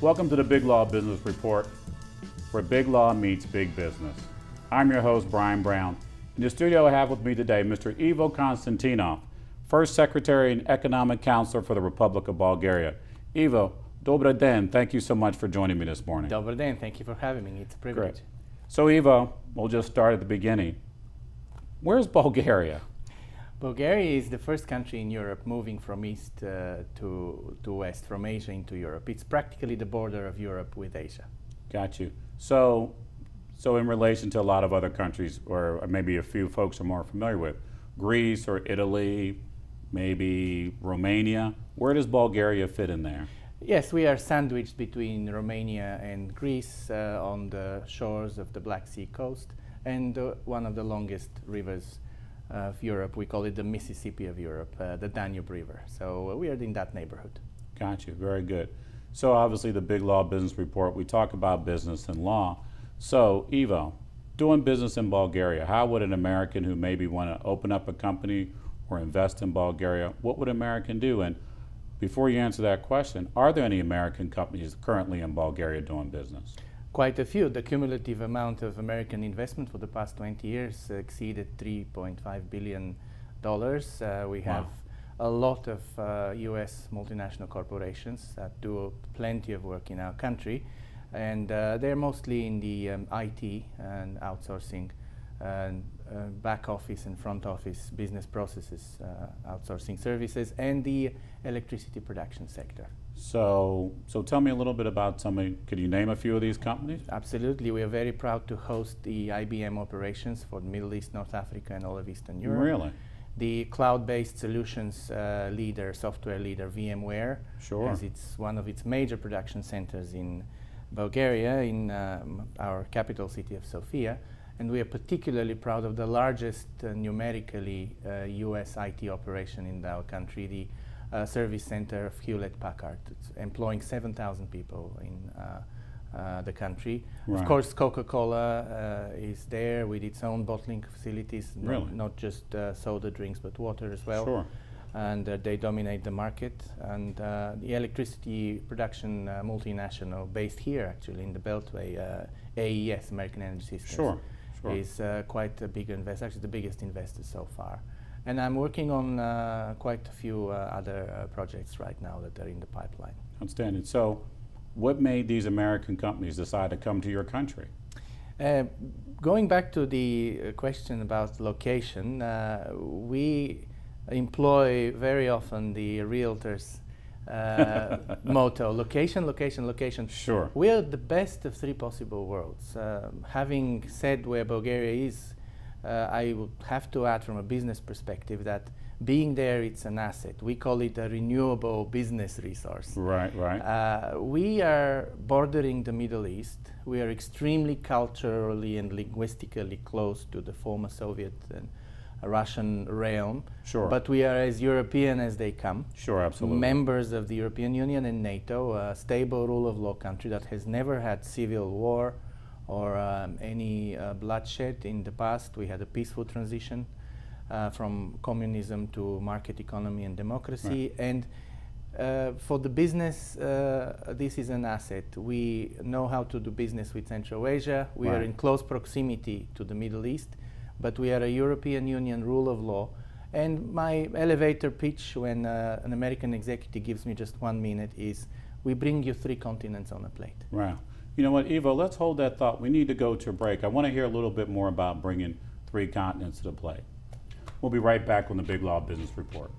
Welcome to the Big Law Business Report, where big law meets big business. I'm your host, Brian Brown. In the studio I have with me today Mr. Ivo Konstantinov, First Secretary and Economic Counselor for the Republic of Bulgaria. Ivo, dobar den. Thank you so much for joining me this morning. Dobar den. Thank you for having me. It's a privilege. Great. So Ivo, we'll just start at the beginning. Where's Bulgaria? Bulgaria is the first country in Europe moving from east to west, from Asia into Europe. It's practically the border of Europe with Asia. Got you. So in relation to a lot of other countries, or maybe a few folks are more familiar with, Greece or Italy, maybe Romania, where does Bulgaria fit in there? Yes, we are sandwiched between Romania and Greece on the shores of the Black Sea coast and one of the longest rivers of Europe. We call it the Mississippi of Europe, the Danube River. So we are in that neighborhood. Got you. Very good. So obviously the Big Law Business Report, we talk about business and law. So Ivo, doing business in Bulgaria, how would an American who maybe want to open up a company or invest in Bulgaria, what would an American do? And before you answer that question, are there any American companies currently in Bulgaria doing business? Quite a few. The cumulative amount of American investment for the past 20 years exceeded $3.5 billion. We have a lot of US multinational corporations that do plenty of work in our country, and they're mostly in the IT and outsourcing and back office and front office business processes, outsourcing services, and the electricity production sector. So tell me a little bit about could you name a few of these companies? Absolutely. We are very proud to host the IBM operations for the Middle East, North Africa, and all of Eastern Europe. Really? The cloud-based solutions software leader, VMware, Sure. as it's one of its major production centers in Bulgaria, in our capital city of Sofia. And we are particularly proud of the largest numerically US IT operation in our country, the service center of Hewlett-Packard. It's employing 7,000 people in the country. Right. Of course, Coca-Cola is there with its own bottling facilities, Really? not just soda drinks, but water as well. Sure. And they dominate the market. And the electricity production multinational based here, actually, in the Beltway, AES, American Energy Systems, Sure. is quite a big investor, actually the biggest investor so far. And I'm working on quite a few other projects right now that are in the pipeline. Outstanding. So what made these American companies decide to come to your country? Going back to the question about location, we employ very often the realtors' motto, location, location, location. Sure. We are the best of three possible worlds. Having said where Bulgaria is, I would have to add from a business perspective that being there, it's an asset. We call it a renewable business resource. Right, right. We are bordering the Middle East. We are extremely culturally and linguistically close to the former Soviet and Russian realm. Sure. But we are as European as they come. Sure, absolutely. Members of the European Union and NATO, a stable rule of law country that has never had civil war or any bloodshed in the past. We had a peaceful transition from communism to market economy and democracy. Right. And for the business, this is an asset. We know how to do business with Central Asia. We Right. are in close proximity to the Middle East, but we are a European Union rule of law. And my elevator pitch when an American executive gives me just 1 minute is, we bring you 3 continents on a plate. Wow. You know what, Ivo, let's hold that thought. We need to go to a break. I want to hear a little bit more about bringing 3 continents to the plate. We'll be right back on the Big Law Business Report.